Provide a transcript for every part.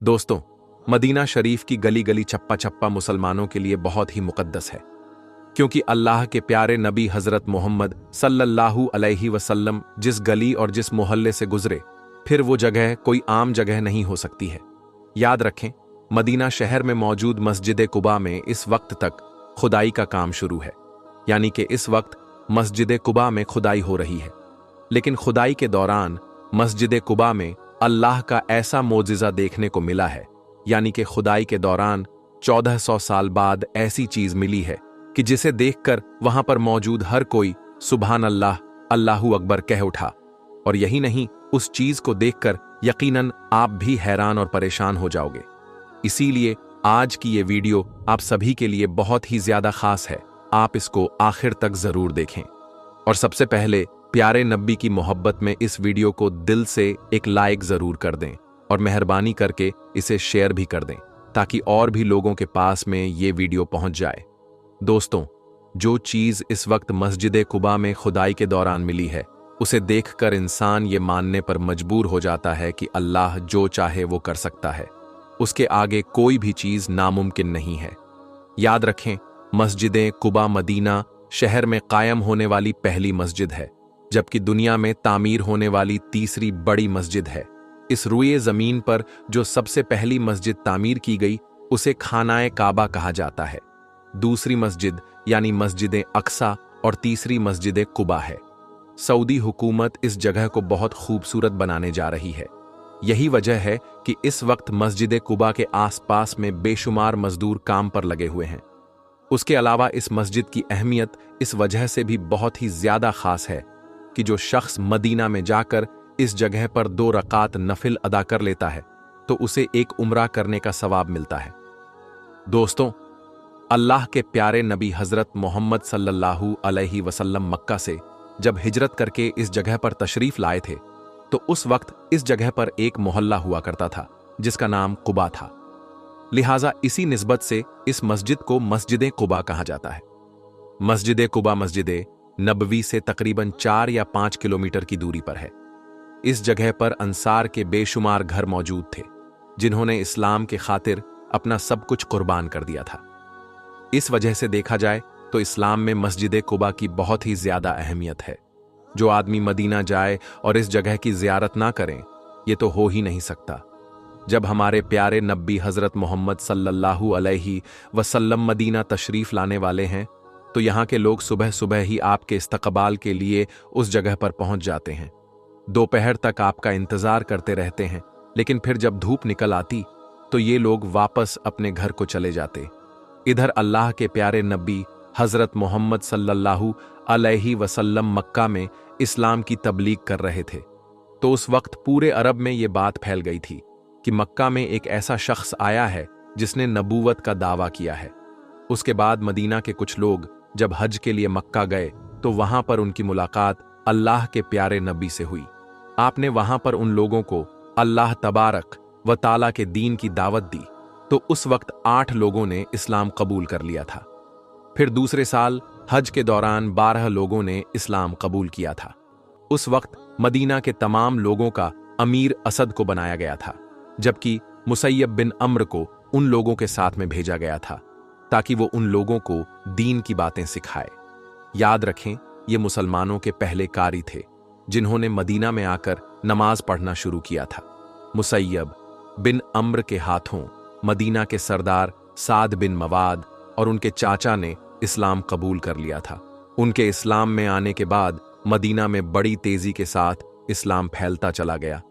दोस्तों, मदीना शरीफ की गली गली चप्पा चप्पा मुसलमानों के लिए बहुत ही मुकद्दस है, क्योंकि अल्लाह के प्यारे नबी हजरत मोहम्मद सल्लल्लाहु अलैहि वसल्लम जिस गली और जिस मोहल्ले से गुजरे, फिर वो जगह कोई आम जगह नहीं हो सकती है। याद रखें, मदीना शहर में मौजूद मस्जिद कुबा में इस वक्त तक खुदाई का काम शुरू है, यानी कि इस वक्त मस्जिद कुबा में खुदाई हो रही है। लेकिन खुदाई के दौरान मस्जिद कुबा में अल्लाह का ऐसा मोजिज़ा देखने को मिला है, यानी कि खुदाई के दौरान 1400 साल बाद ऐसी चीज मिली है कि जिसे देखकर वहां पर मौजूद हर कोई सुभान अल्लाह, अल्लाहू अकबर कह उठा। और यही नहीं, उस चीज को देखकर यकीनन आप भी हैरान और परेशान हो जाओगे। इसीलिए आज की ये वीडियो आप सभी के लिए बहुत ही ज्यादा खास है। आप इसको आखिर तक जरूर देखें। और सबसे पहले प्यारे नबी की मोहब्बत में इस वीडियो को दिल से एक लाइक जरूर कर दें और मेहरबानी करके इसे शेयर भी कर दें, ताकि और भी लोगों के पास में ये वीडियो पहुंच जाए। दोस्तों, जो चीज इस वक्त मस्जिद कुबा में खुदाई के दौरान मिली है, उसे देखकर इंसान ये मानने पर मजबूर हो जाता है कि अल्लाह जो चाहे वो कर सकता है। उसके आगे कोई भी चीज नामुमकिन नहीं है। याद रखें, मस्जिद कुबा मदीना शहर में कायम होने वाली पहली मस्जिद है, जबकि दुनिया में तामीर होने वाली तीसरी बड़ी मस्जिद है। इस रुए जमीन पर जो सबसे पहली मस्जिद तामीर की गई, उसे खानाए काबा कहा जाता है। दूसरी मस्जिद यानी मस्जिद अक्सा और तीसरी मस्जिद कुबा है। सऊदी हुकूमत इस जगह को बहुत खूबसूरत बनाने जा रही है। यही वजह है कि इस वक्त मस्जिद कुबा के आसपास में बेशुमार मजदूर काम पर लगे हुए हैं। उसके अलावा इस मस्जिद की अहमियत इस वजह से भी बहुत ही ज्यादा खास है कि जो शख्स मदीना में जाकर इस जगह पर 2 रकात नफिल अदा कर लेता है, तो उसे एक उम्रा करने का सवाब मिलता है। दोस्तों, अल्लाह के प्यारे नबी हजरत मोहम्मद सल्लल्लाहु अलैहि वसल्लम मक्का से जब हिजरत करके इस जगह पर तशरीफ लाए थे, तो उस वक्त इस जगह पर एक मोहल्ला हुआ करता था जिसका नाम कुबा था। लिहाजा इसी निस्बत से इस मस्जिद को मस्जिद कुबा कहा जाता है। मस्जिद कुबा मस्जिद नबवी से तकरीबन 4 या 5 किलोमीटर की दूरी पर है। इस जगह पर अंसार के बेशुमार घर मौजूद थे, जिन्होंने इस्लाम के खातिर अपना सब कुछ कुर्बान कर दिया था। इस वजह से देखा जाए तो इस्लाम में मस्जिद कुबा की बहुत ही ज्यादा अहमियत है। जो आदमी मदीना जाए और इस जगह की जियारत ना करें, ये तो हो ही नहीं सकता। जब हमारे प्यारे नबी हजरत मोहम्मद सल्लल्लाहु अलैहि वसल्लम मदीना तशरीफ लाने वाले हैं, तो यहाँ के लोग सुबह सुबह ही आपके इस्तकबाल के लिए उस जगह पर पहुंच जाते हैं। दोपहर तक आपका इंतजार करते रहते हैं, लेकिन फिर जब धूप निकल आती तो ये लोग वापस अपने घर को चले जाते। इधर अल्लाह के प्यारे नबी हजरत मोहम्मद सल्लल्लाहु अलैहि वसल्लम मक्का में इस्लाम की तबलीग कर रहे थे, तो उस वक्त पूरे अरब में ये बात फैल गई थी कि मक्का में एक ऐसा शख्स आया है जिसने नबूवत का दावा किया है। उसके बाद मदीना के कुछ लोग जब हज के लिए मक्का गए, तो वहां पर उनकी मुलाकात अल्लाह के प्यारे नबी से हुई। आपने वहां पर उन लोगों को अल्लाह तबारक व ताला के दीन की दावत दी, तो उस वक्त 8 लोगों ने इस्लाम कबूल कर लिया था। फिर दूसरे साल हज के दौरान 12 लोगों ने इस्लाम कबूल किया था। उस वक्त मदीना के तमाम लोगों का अमीर असद को बनाया गया था, जबकि मुसैयब बिन अम्र को उन लोगों के साथ में भेजा गया था ताकि वो उन लोगों को दीन की बातें सिखाए। याद रखें, ये मुसलमानों के पहले कारी थे जिन्होंने मदीना में आकर नमाज पढ़ना शुरू किया था। मुसैयब बिन अम्र के हाथों मदीना के सरदार साद बिन मवाद और उनके चाचा ने इस्लाम कबूल कर लिया था। उनके इस्लाम में आने के बाद मदीना में बड़ी तेजी के साथ इस्लाम फैलता चला गया।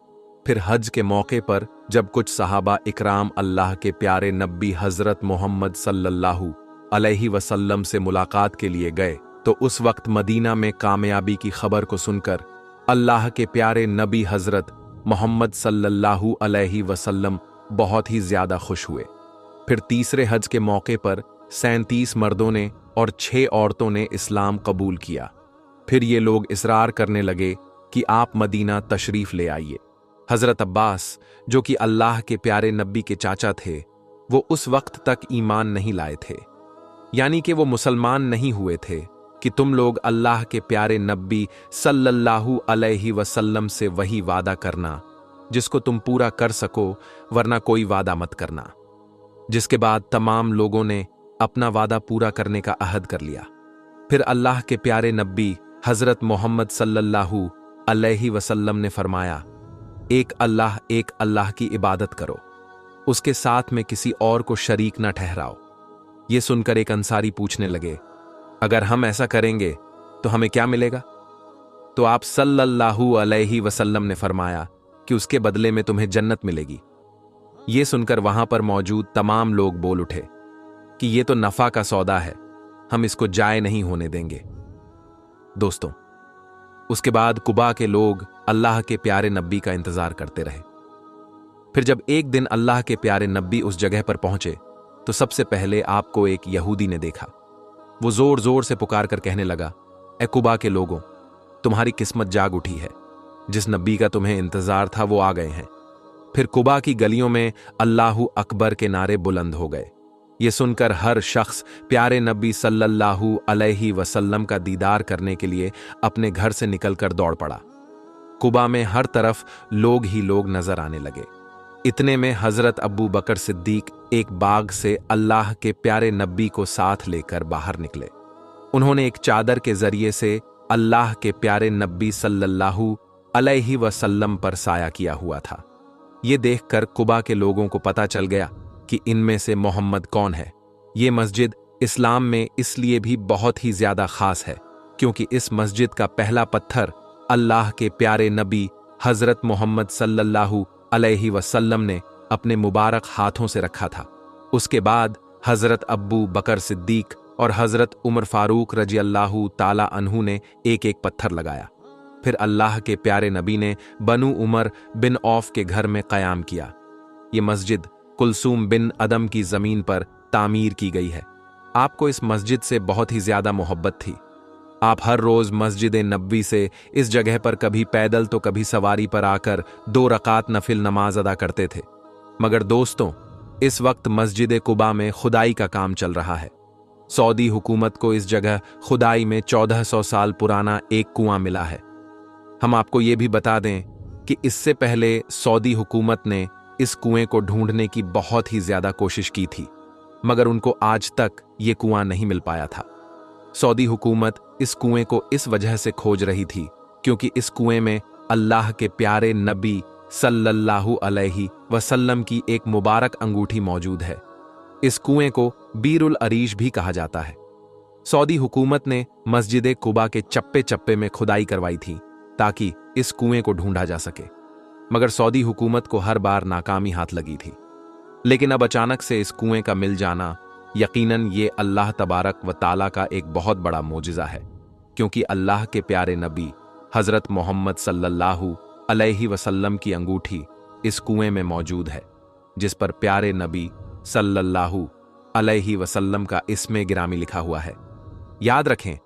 फिर हज के मौके पर जब कुछ सहाबा इकराम अल्लाह के प्यारे नबी हजरत मोहम्मद सल्लल्लाहु अलैहि वसल्लम से मुलाकात के लिए गए, तो उस वक्त मदीना में कामयाबी की खबर को सुनकर अल्लाह के प्यारे नबी हजरत मोहम्मद सल्लल्लाहु अलैहि वसल्लम बहुत ही ज्यादा खुश हुए। फिर तीसरे हज के मौके पर 37 मर्दों ने और 6 औरतों ने इस्लाम कबूल किया। फिर ये लोग इसरार करने लगे कि आप मदीना तशरीफ ले आइए। हजरत अब्बास, जो कि अल्लाह के प्यारे नबी के चाचा थे, वो उस वक्त तक ईमान नहीं लाए थे, यानी कि वो मुसलमान नहीं हुए थे कि तुम लोग अल्लाह के प्यारे नबी सल्लल्लाहु अलैहि वसल्लम से वही वादा करना जिसको तुम पूरा कर सको, वरना कोई वादा मत करना। जिसके बाद तमाम लोगों ने अपना वादा पूरा करने का अहद कर लिया। फिर अल्लाह के प्यारे नबी हजरत मोहम्मद सल्लल्लाहु अलैहि वसल्लम ने फरमाया, एक अल्लाह की इबादत करो, उसके साथ में किसी और को शरीक न ठहराओ। ये सुनकर एक अंसारी पूछने लगे, अगर हम ऐसा करेंगे तो हमें क्या मिलेगा? तो आप सल्लल्लाहु अलैहि वसल्लम ने फरमाया कि उसके बदले में तुम्हें जन्नत मिलेगी। ये सुनकर वहां पर मौजूद तमाम लोग बोल उठे कि ये तो नफा का सौदा है, हम इसको जाए नहीं होने देंगे। दोस्तों, उसके बाद कुबा के लोग अल्लाह के प्यारे नबी का इंतजार करते रहे। फिर जब एक दिन अल्लाह के प्यारे नबी उस जगह पर पहुंचे तो सबसे पहले आपको एक यहूदी ने देखा। वो जोर जोर से पुकार कर कहने लगा, ए कुबा के लोगों, तुम्हारी किस्मत जाग उठी है, जिस नबी का तुम्हें इंतजार था वो आ गए हैं। फिर कुबा की गलियों में अल्लाहु अकबर के नारे बुलंद हो गए। ये सुनकर हर शख्स प्यारे नबी सल्लल्लाहु अलैहि वसल्लम का दीदार करने के लिए अपने घर से निकलकर दौड़ पड़ा। कुबा में हर तरफ लोग ही लोग नजर आने लगे। इतने में हजरत अबू बकर सिद्दीक एक बाग से अल्लाह के प्यारे नबी को साथ लेकर बाहर निकले। उन्होंने एक चादर के जरिए से अल्लाह के प्यारे नबी सल्लल्लाहु अलैहि वसल्लम पर साया किया हुआ था। ये देखकर कुबा के लोगों को पता चल गया कि इनमें से मोहम्मद कौन है। ये मस्जिद इस्लाम में इसलिए भी बहुत ही ज्यादा खास है क्योंकि इस मस्जिद का पहला पत्थर अल्लाह के प्यारे नबी हजरत मोहम्मद सल्लल्लाहु अलैहि वसल्लम ने अपने मुबारक हाथों से रखा था। उसके बाद हजरत अब्बू बकर सिद्दीक और हजरत उमर फारूक रजी अल्लाहु ताला अन्हु ने एक एक पत्थर लगाया। फिर अल्लाह के प्यारे नबी ने बनु उमर बिन औफ के घर में क़याम किया। ये मस्जिद कुलसूम बिन अदम की ज़मीन पर तामीर की गई है। आपको इस मस्जिद से बहुत ही ज़्यादा मोहब्बत थी। आप हर रोज़ मस्जिद नबवी से इस जगह पर कभी पैदल तो कभी सवारी पर आकर 2 रकात नफिल नमाज अदा करते थे। मगर दोस्तों, इस वक्त मस्जिद कुबा में खुदाई का काम चल रहा है। सऊदी हुकूमत को इस जगह खुदाई में 1400 साल पुराना एक कुआं मिला है। हम आपको ये भी बता दें कि इससे पहले सऊदी हुकूमत ने इस कुएं को ढूंढने की बहुत ही ज्यादा कोशिश की थी, मगर उनको आज तक ये कुआं नहीं मिल पाया था। सऊदी हुकूमत इस कुएं को इस वजह से खोज रही थी क्योंकि इस कुएं में अल्लाह के प्यारे नबी सल्लल्लाहु अलैहि वसल्लम की एक मुबारक अंगूठी मौजूद है। इस कुएं को बीरुल अरीश भी कहा जाता है। सऊदी हुकूमत ने मस्जिद कुबा के चप्पे चप्पे में खुदाई करवाई थी ताकि इस कुएं को ढूंढा जा सके, मगर सऊदी हुकूमत को हर बार नाकामी हाथ लगी थी। लेकिन अब अचानक से इस कुएं का मिल जाना यकीनन ये अल्लाह तबारक व ताला का एक बहुत बड़ा मोजिज़ा है, क्योंकि अल्लाह के प्यारे नबी हजरत मोहम्मद सल्लल्लाहु अलैहि वसल्लम की अंगूठी इस कुएं में मौजूद है, जिस पर प्यारे नबी सल्लल्लाहु अलैहि वसल्लम का इस्मे गिरामी लिखा हुआ है। याद रखें,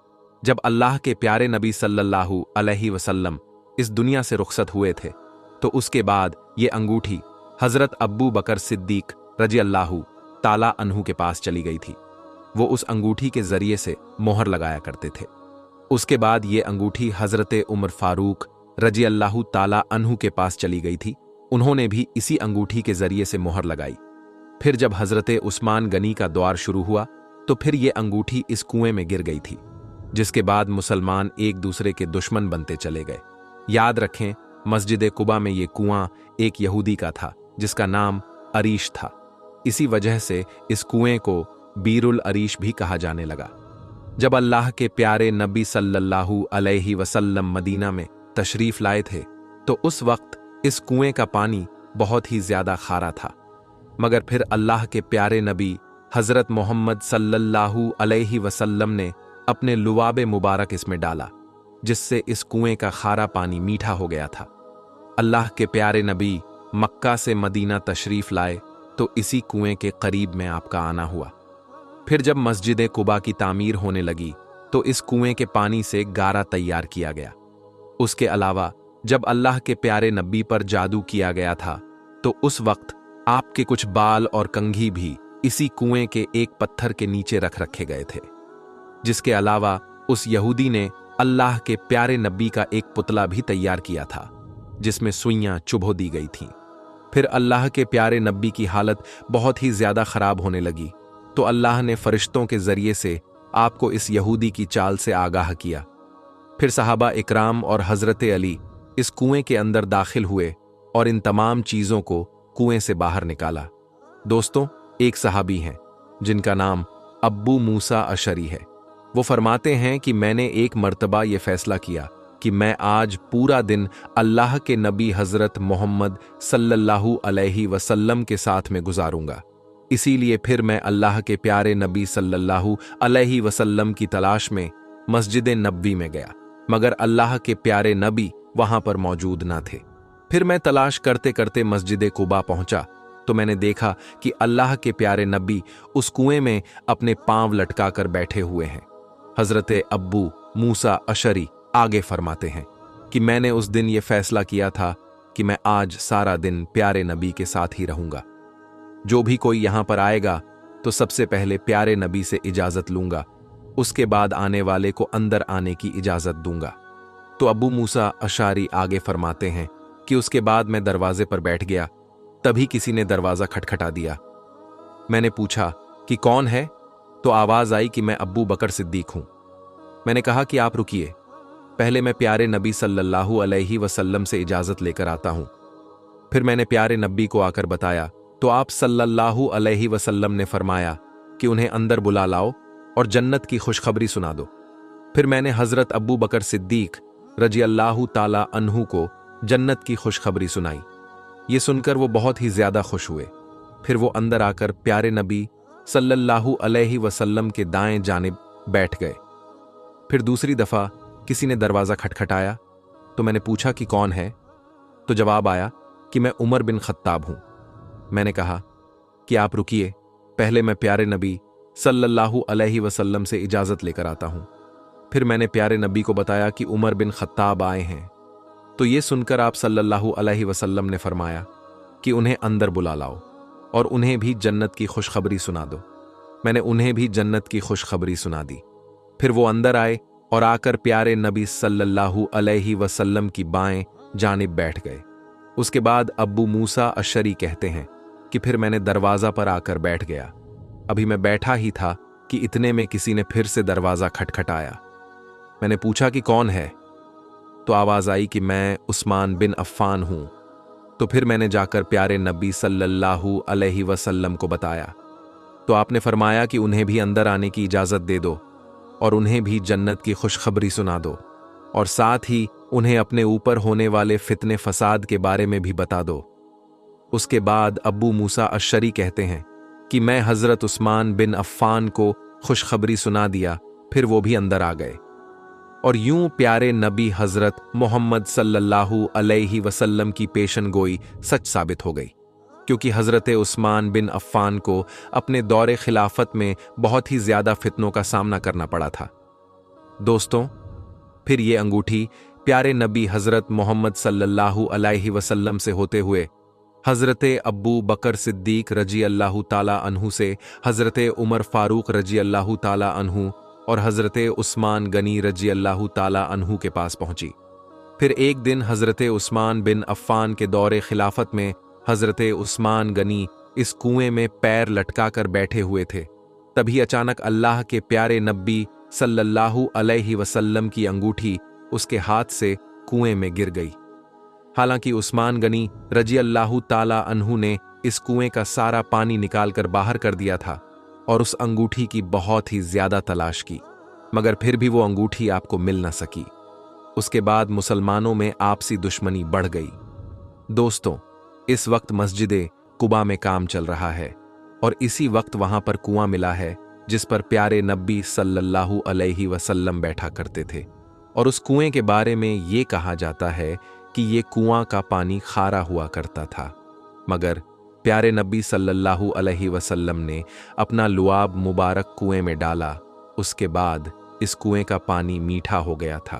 जब अल्लाह के प्यारे नबी सल्लल्लाहु अलैहि वसल्लम इस दुनिया से रुखसत हुए थे तो उसके बाद ये अंगूठी हजरत अब्बू बकर सिद्दीक रजी अल्लाहु ताला अन्हु के पास चली गई थी। वो उस अंगूठी के जरिए से मोहर लगाया करते थे। उसके बाद ये अंगूठी हजरत उमर फारूक रजी अल्लाहु ताला अन्हु के पास चली गई थी। उन्होंने भी इसी अंगूठी के जरिए से मोहर लगाई। फिर जब हजरत उस्मान गनी का दौर शुरू हुआ तो फिर ये अंगूठी इस कुएं में गिर गई थी, जिसके बाद मुसलमान एक दूसरे के दुश्मन बनते चले गए। याद रखें, मस्जिद कुबा में ये कुआं एक यहूदी का था जिसका नाम अरीश था। इसी वजह से इस कुएं को बीरुल अरीश भी कहा जाने लगा। जब अल्लाह के प्यारे नबी सल्लल्लाहु अलैहि वसल्लम मदीना में तशरीफ लाए थे तो उस वक्त इस कुएं का पानी बहुत ही ज्यादा खारा था, मगर फिर अल्लाह के प्यारे नबी हजरत मोहम्मद सल्लल्लाहु अलैहि वसल्लम ने अपने लुआब मुबारक इसमें डाला, जिससे इस कुएं का खारा पानी मीठा हो गया था। अल्लाह के प्यारे नबी मक्का से मदीना तशरीफ लाए तो इसी कुएं के करीब में आपका आना हुआ। फिर जब मस्जिद कुबा की तामीर होने लगी तो इस कुएं के पानी से गारा तैयार किया गया। उसके अलावा जब अल्लाह के प्यारे नबी पर जादू किया गया था तो उस वक्त आपके कुछ बाल और कंघी भी इसी कुएं के एक पत्थर के नीचे रख रखे गए थे। जिसके अलावा उस यहूदी ने अल्लाह के प्यारे नबी का एक पुतला भी तैयार किया था। जिसमें सुइयां चुभो दी गई थीं। फिर अल्लाह के प्यारे नबी की हालत बहुत ही ज्यादा खराब होने लगी, तो अल्लाह ने फरिश्तों के जरिए से आपको इस यहूदी की चाल से आगाह किया। फिर सहाबा इकराम और हजरत अली इस कुएं के अंदर दाखिल हुए और इन तमाम चीजों को कुएं से बाहर निकाला। दोस्तों, एक सहाबी हैं जिनका नाम अब्बू मूसा अशरी है। वो फरमाते हैं कि मैंने एक मर्तबा ये फैसला किया कि मैं आज पूरा दिन अल्लाह के नबी हजरत मोहम्मद सल्लल्लाहु अलैहि वसल्लम के साथ में गुजारूंगा। इसीलिए फिर मैं अल्लाह के प्यारे नबी सल्लल्लाहु अलैहि वसल्लम की तलाश में मस्जिद नबवी में गया, मगर अल्लाह के प्यारे नबी वहां पर मौजूद ना थे। फिर मैं तलाश करते करते मस्जिद कुबा पहुंचा तो मैंने देखा कि अल्लाह के प्यारे नबी उस कुएं में अपने पांव लटका कर बैठे हुए हैं। हजरत अब्बू मूसा अशरी आगे फरमाते हैं कि मैंने उस दिन ये फैसला किया था कि मैं आज सारा दिन प्यारे नबी के साथ ही रहूंगा। जो भी कोई यहां पर आएगा तो सबसे पहले प्यारे नबी से इजाजत लूंगा, उसके बाद आने वाले को अंदर आने की इजाजत दूंगा। तो अब्बू मूसा अशारी आगे फरमाते हैं कि उसके बाद मैं दरवाजे पर बैठ गया, तभी किसी ने दरवाजा खटखटा दिया। मैंने पूछा कि कौन है, तो आवाज आई कि मैं अब्बू बकर सिद्दीक हूं। मैंने कहा कि आप रुकिए, पहले मैं प्यारे नबी सल्लल्लाहु अलैहि वसल्लम से इजाजत लेकर आता हूं। फिर मैंने प्यारे नबी को आकर बताया तो आप सल्लल्लाहु अलैहि वसल्लम ने फरमाया कि उन्हें अंदर बुला लाओ और जन्नत की खुशखबरी सुना दो। फिर मैंने हजरत अब्बू बकर सिद्दीक रजी अल्लाहु ताला अन्हु को जन्नत की खुशखबरी सुनाई। ये सुनकर वो बहुत ही ज्यादा खुश हुए। फिर वो अंदर आकर प्यारे नबी सल्लल्लाहु अलैहि वसल्लम के दाएं जानिब बैठ गए। फिर दूसरी दफा किसी ने दरवाजा खटखटाया तो मैंने पूछा कि कौन है, तो जवाब आया कि मैं उमर बिन खत्ताब हूं। मैंने कहा कि आप रुकिए, पहले मैं प्यारे नबी सल्लल्लाहु अलैहि वसल्लम से इजाजत लेकर आता हूं। फिर मैंने प्यारे नबी को बताया कि उमर बिन खत्ताब आए हैं। तो ये सुनकर आप सल्लल्लाहु अलैहि वसल्लम ने फरमाया कि उन्हें अंदर बुला लाओ और उन्हें भी जन्नत की खुशखबरी सुना दो। मैंने उन्हें भी जन्नत की खुशखबरी सुना दी। फिर वो अंदर आए और आकर प्यारे नबी सल्लल्लाहु अलैहि वसल्लम की बाएं जानिब बैठ गए। उसके बाद अब्बू मूसा अशरी कहते हैं कि फिर मैंने दरवाजा पर आकर बैठ गया। अभी मैं बैठा ही था कि इतने में किसी ने फिर से दरवाजा खटखटाया। मैंने पूछा कि कौन है, तो आवाज आई कि मैं उस्मान बिन अफ़्फ़ान हूं। तो फिर मैंने जाकर प्यारे नबी सल्लल्लाहु अलैहि वसल्लम को बताया तो आपने फरमाया कि उन्हें भी अंदर आने की इजाजत दे दो और उन्हें भी जन्नत की खुशखबरी सुना दो, और साथ ही उन्हें अपने ऊपर होने वाले फितने फसाद के बारे में भी बता दो। उसके बाद अब्बू मूसा अशरी कहते हैं कि मैं हजरत उस्मान बिन अफ़्फ़ान को खुशखबरी सुना दिया, फिर वो भी अंदर आ गए। और यूं प्यारे नबी हजरत मोहम्मद सल्लल्लाहु अलैहि वसल्लम की पेशन गोई सच साबित हो गई, क्योंकि हजरत उस्मान बिन अफ़्फ़ान को अपने दौरे खिलाफत में बहुत ही ज्यादा फितनों का सामना करना पड़ा था। दोस्तों, फिर ये अंगूठी प्यारे नबी हजरत मोहम्मद सल्लल्लाहु अलैहि वसल्लम से होते हुए हजरत अब्बू बकर सिद्दीक रजी अल्लाहु ताला अन्हु से हजरत उमर फारूक रजी अल्लाहु ताला अन्हु और हजरत उस्मान गनी रजी अल्लाहु ताला अन्हु के पास पहुंची। फिर एक दिन हजरत उस्मान बिन अफ़्फ़ान के दौरे खिलाफत में हजरत उस्मान गनी इस कुएं में पैर लटका कर बैठे हुए थे। तभी अचानक अल्लाह के प्यारे नबी सल्लल्लाहु अलैहि वसल्लम की अंगूठी उसके हाथ से कुएं में गिर गई। हालांकि उस्मान गनी रजी अल्लाहु ताला अन्हु ने इस कुएं का सारा पानी निकालकर बाहर कर दिया था और उस अंगूठी की बहुत ही ज्यादा तलाश की, मगर फिर भी वो अंगूठी आपको मिल न सकी। उसके बाद मुसलमानों में आपसी दुश्मनी बढ़ गई। दोस्तों, इस वक्त मस्जिद कुबा में काम चल रहा है और इसी वक्त वहां पर कुआं मिला है जिस पर प्यारे नबी सल्लल्लाहु अलैहि वसल्लम बैठा करते थे। और उस कुएं के बारे में ये कहा जाता है कि ये कुआं का पानी खारा हुआ करता था, मगर प्यारे नबी सल्लल्लाहु अलैहि वसल्लम ने अपना लुआब मुबारक कुएं में डाला। उसके बाद इस कुएं का पानी मीठा हो गया था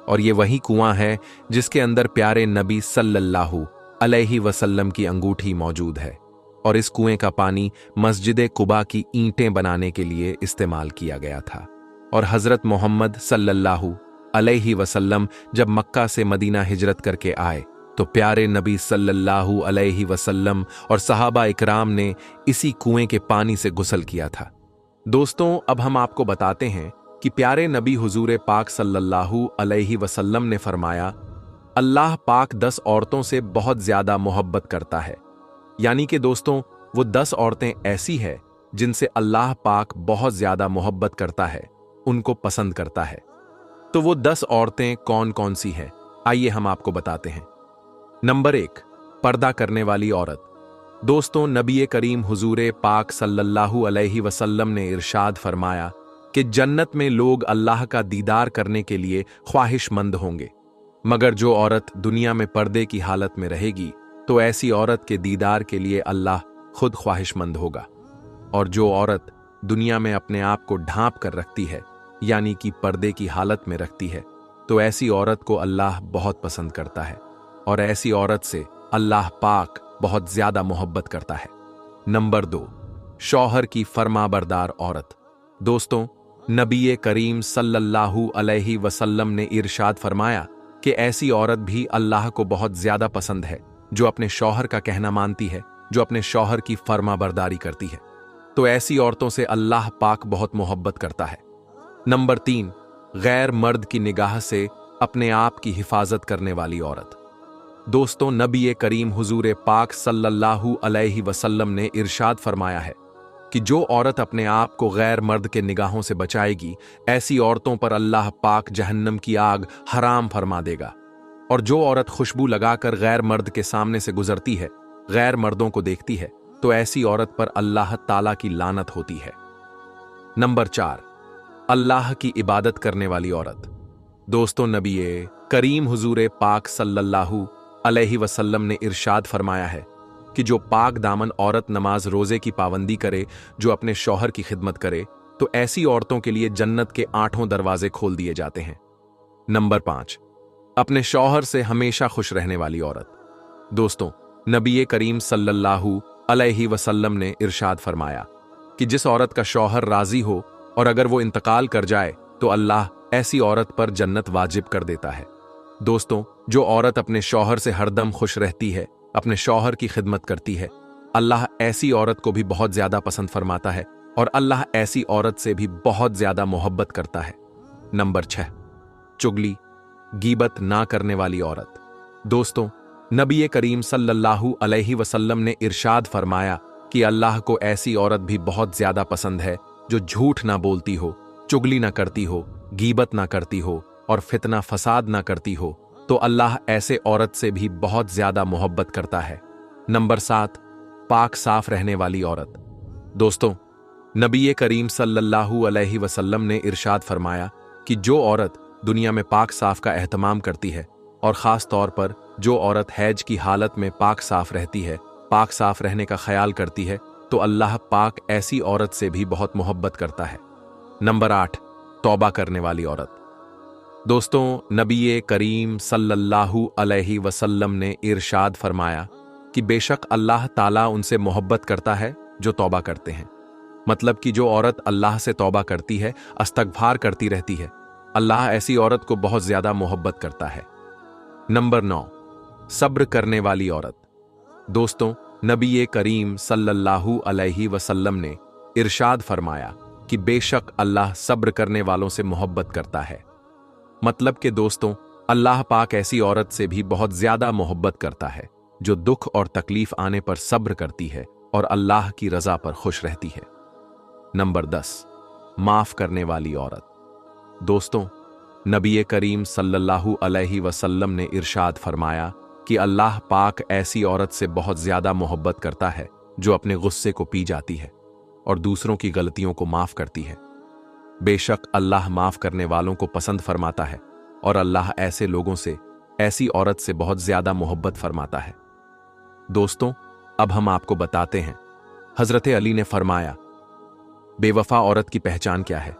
और ये वही कुआं है जिसके अंदर प्यारे नबी सल्लल्लाहु अलैहि वसल्लम की अंगूठी मौजूद है। और इस कुएं का पानी मस्जिद कुबा की ईंटें बनाने के लिए इस्तेमाल किया गया था। और हजरत मोहम्मद सल्लल्लाहु अलैहि वसल्लम जब मक्का से मदीना हिजरत करके आए तो प्यारे नबी सल्लल्लाहु अलैहि वसल्लम और सहाबा इकराम ने इसी कुएं के पानी से गुस्ल किया था। दोस्तों, अब हम आपको बताते हैं कि प्यारे नबी हुजूर पाक सल्लल्लाहु अलैहि वसल्लम ने फरमाया, अल्लाह पाक 10 औरतों से बहुत ज्यादा मोहब्बत करता है। यानी कि दोस्तों, वो 10 औरतें ऐसी है जिनसे अल्लाह पाक बहुत ज्यादा मोहब्बत करता है, उनको पसंद करता है। तो वो 10 औरतें कौन कौन सी हैं, आइए हम आपको बताते हैं। नंबर 1, पर्दा करने वाली औरत। दोस्तों, नबी करीम हुजूर पाक सल्लल्लाहु अलैहि वसल्लम ने इरशाद फरमाया कि जन्नत में लोग अल्लाह का दीदार करने के लिए ख्वाहिशमंद होंगे, मगर जो औरत दुनिया में पर्दे की हालत में रहेगी तो ऐसी औरत के दीदार के लिए अल्लाह खुद ख्वाहिशमंद होगा। और जो औरत दुनिया में अपने आप को ढांप कर रखती है, यानी कि पर्दे की हालत में रखती है, तो ऐसी औरत को अल्लाह बहुत पसंद करता है और ऐसी औरत से अल्लाह पाक बहुत ज्यादा मोहब्बत करता है। नंबर 2, शौहर की फरमाबरदार औरत। दोस्तों, नबी करीम सल्लल्लाहु अलैहि वसल्लम ने इरशाद फरमाया कि ऐसी औरत भी अल्लाह को बहुत ज्यादा पसंद है जो अपने शौहर का कहना मानती है, जो अपने शौहर की फरमाबरदारी करती है। तो ऐसी औरतों से अल्लाह पाक बहुत मोहब्बत करता है। नंबर 3, गैर मर्द की निगाह से अपने आप की हिफाजत करने वाली औरत। दोस्तों, नबी करीम हुजूर पाक सल्लल्लाहु अलैहि वसल्लम ने इरशाद फरमाया है कि जो औरत अपने आप को गैर मर्द के निगाहों से बचाएगी, ऐसी औरतों पर अल्लाह पाक जहन्नम की आग हराम फरमा देगा। और जो औरत खुशबू लगाकर गैर मर्द के सामने से गुजरती है, गैर मर्दों को देखती है, तो ऐसी औरत पर अल्लाह ताला की लानत होती है। नंबर 4, अल्लाह की इबादत करने वाली औरत। दोस्तों, नबी करीम हुजूर पाक सल्लल्लाहु अलैहि वसल्लम ने इरशाद फरमाया है कि जो पाक दामन औरत नमाज रोजे की पाबंदी करे, जो अपने शौहर की खिदमत करे, तो ऐसी औरतों के लिए जन्नत के 8 दरवाजे खोल दिए जाते हैं। नंबर 5, अपने शौहर से हमेशा खुश रहने वाली औरत। दोस्तों, नबी करीम सल्लल्लाहु अलैहि वसल्लम ने इरशाद फरमाया कि जिस औरत का शौहर राजी हो और अगर वो इंतकाल कर जाए तो अल्लाह ऐसी औरत पर जन्नत वाजिब कर देता है। दोस्तों, जो औरत अपने शौहर से हरदम खुश रहती है, अपने शौहर की खिदमत करती है, अल्लाह ऐसी औरत को भी बहुत ज्यादा पसंद फरमाता है और अल्लाह ऐसी औरत से भी बहुत ज्यादा मोहब्बत करता है। नंबर 6, चुगली गीबत ना करने वाली औरत। दोस्तों, नबी करीम सल्लल्लाहु अलैहि वसल्लम ने इरशाद फरमाया कि अल्लाह को ऐसी औरत भी बहुत ज्यादा पसंद है जो झूठ ना बोलती हो, चुगली ना करती हो, गीबत ना करती हो और फितना फसाद ना करती हो, तो अल्लाह ऐसे औरत से भी बहुत ज्यादा मोहब्बत करता है। नंबर 7, पाक साफ रहने वाली औरत। दोस्तों, नबी करीम सल्लल्लाहु अलैहि वसल्लम ने इरशाद फरमाया कि जो औरत दुनिया में पाक साफ का एहतमाम करती है और ख़ास तौर पर जो औरत हैज की हालत में पाक साफ रहती है, पाक साफ रहने का ख्याल करती है, तो अल्लाह पाक ऐसी औरत से भी बहुत मोहब्बत करता है। नंबर 8, तौबा करने वाली औरत। दोस्तों, नबी करीम सल्लल्लाहु अलैहि वसल्लम ने इरशाद फरमाया कि बेशक अल्लाह ताला उनसे मोहब्बत करता है जो तौबा करते हैं। मतलब कि जो औरत अल्लाह से तौबा करती है, इस्तगफार करती रहती है, अल्लाह ऐसी औरत को बहुत ज्यादा मोहब्बत करता है। नंबर 9, सब्र करने वाली औरत। दोस्तों, नबी करीम सल्लल्लाहु अलैहि वसल्लम ने इरशाद फरमाया कि बेशक अल्लाह सब्र करने वालों से मोहब्बत करता है। मतलब कि दोस्तों, अल्लाह पाक ऐसी औरत से भी बहुत ज्यादा मोहब्बत करता है जो दुख और तकलीफ आने पर सब्र करती है और अल्लाह की रजा पर खुश रहती है। नंबर 10, माफ करने वाली औरत। दोस्तों, नबी करीम सल्लल्लाहु अलैहि वसल्लम ने इरशाद फरमाया कि अल्लाह पाक ऐसी औरत से बहुत ज्यादा मोहब्बत करता है जो अपने गुस्से को पी जाती है और दूसरों की गलतियों को माफ करती है। बेशक अल्लाह माफ करने वालों को पसंद फरमाता है और अल्लाह ऐसे लोगों से, ऐसी औरत से बहुत ज्यादा मोहब्बत फरमाता है। दोस्तों, अब हम आपको बताते हैं हजरत अली ने फरमाया, बेवफा औरत की पहचान क्या है।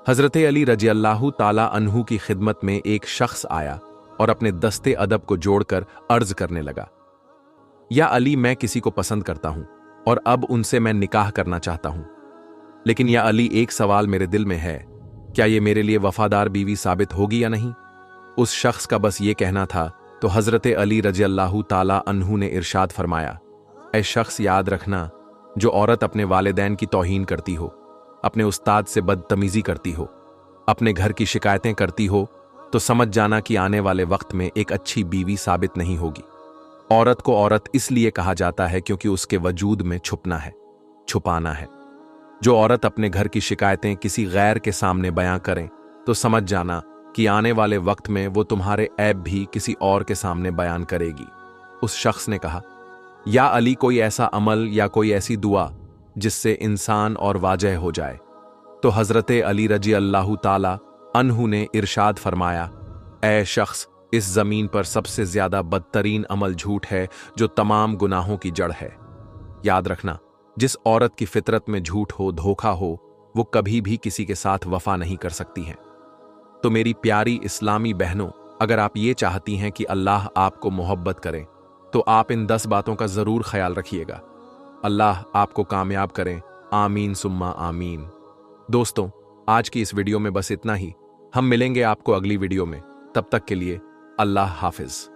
हजरत अली रज़ियल्लाहु ताला अन्हु की खिदमत में एक शख्स आया और अपने दस्ते अदब को जोड़कर अर्ज करने लगा, या अली, मैं किसी को पसंद करता हूं और अब उनसे मैं निकाह करना चाहता हूं, लेकिन या अली, एक सवाल मेरे दिल में है, क्या ये मेरे लिए वफादार बीवी साबित होगी या नहीं। उस शख्स का बस ये कहना था तो हज़रत अली रज़ी अल्लाह ताला अन्हु ने इरशाद फरमाया, ऐ शख्स याद रखना, जो औरत अपने वालिदैन की तौहीन करती हो, अपने उस्ताद से बदतमीज़ी करती हो, अपने घर की शिकायतें करती हो, तो समझ जाना कि आने वाले वक्त में एक अच्छी बीवी साबित नहीं होगी। औरत को औरत इसलिए कहा जाता है क्योंकि उसके वजूद में छुपना है, छुपाना है। जो औरत अपने घर की शिकायतें किसी गैर के सामने बयां करें, तो समझ जाना कि आने वाले वक्त में वो तुम्हारे ऐब भी किसी और के सामने बयान करेगी। उस शख्स ने कहा, या अली, कोई ऐसा अमल या कोई ऐसी दुआ जिससे इंसान और वाजह हो जाए। तो हज़रत अली रज़ी अल्लाह ताला अन्हु ने इरशाद फरमाया, ऐ शख्स, इस जमीन पर सबसे ज्यादा बदतरीन अमल झूठ है जो तमाम गुनाहों की जड़ है। याद रखना, जिस औरत की फितरत में झूठ हो, धोखा हो, वो कभी भी किसी के साथ वफा नहीं कर सकती हैं। तो मेरी प्यारी इस्लामी बहनों, अगर आप ये चाहती हैं कि अल्लाह आपको मोहब्बत करे, तो आप इन 10 बातों का जरूर ख्याल रखिएगा। अल्लाह आपको कामयाब करें। आमीन सुम्मा आमीन। दोस्तों, आज की इस वीडियो में बस इतना ही। हम मिलेंगे आपको अगली वीडियो में। तब तक के लिए अल्लाह हाफिज।